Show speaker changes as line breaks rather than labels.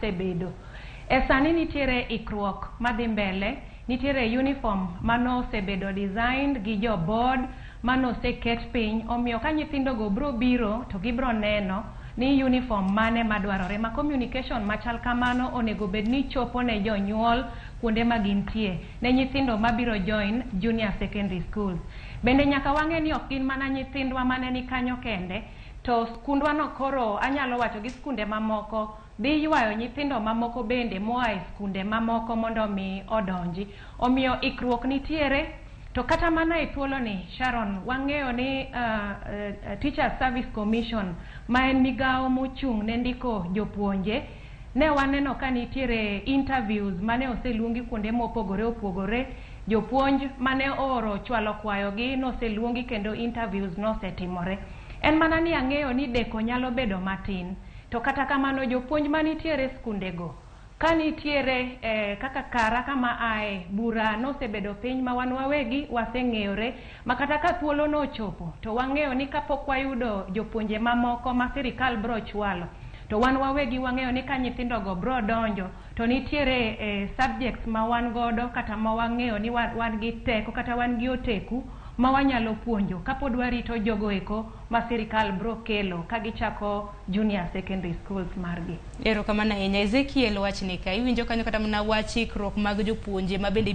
osebedo. Sani nitiere ikruok madhi mbele, nitiere uniform mano osebedo designed gi jo board mano oseket piny, omiyo ka nyithindo go bro biro to gibro neno ni uniform mane madwarore. Ma communication machal kamano onego bed ni chopo ne jonyuol kuonde ma gintie, ne nyithindo mabiro join junior secondary schools. Bende nyaka wang'e ni ok gin mana nyithindwa mane ni kanyo kende, to skundwa no koro anyalo wacho gi skunde mamoko dhi ywayo nyithindo mamoko bende moa e skunde mamoko mondo mi odonji. Omiyo ikruok nitiere. To kata mana e thuolo ni Sharon, wang'eyo ni Teacher Service Commission ma en migao mochung' ne ndiko jopuonje, ne waneno ka nitiere interviews mane oseluongi kuonde mopogore opogore, jopuonj mane oro chwalo kwayogi noseluongi kendo interviews nosetimore. En mana ni ang'eyo ni deko nyalo bedo matin, to kata kamano jopuonj manitiere skundego ka nitiere kaka kara kama ae bura nosebedo piny ma wan wawegi waseng'eyore, ma kata ka thuolo no chopo to wang'eyo ni kapok wayudo jopuonje mamoko ma sirikal bro chwalo, to wan wawegi wang'eyo ni ka nyithindo go bro donjo to nitiere subjects ma wan godo kata ma wang'eyo ni wan gi teko kata wan gi oteku ma wanyalo puonjo kapod warito jogo eko ma sirikal bro kelo ka gichako junior secondary schools margi.
Erokamano ahinya. Ezekiel wachni ka iwinjo kanyo kata mana wach ikruok mag jopuonje ma bende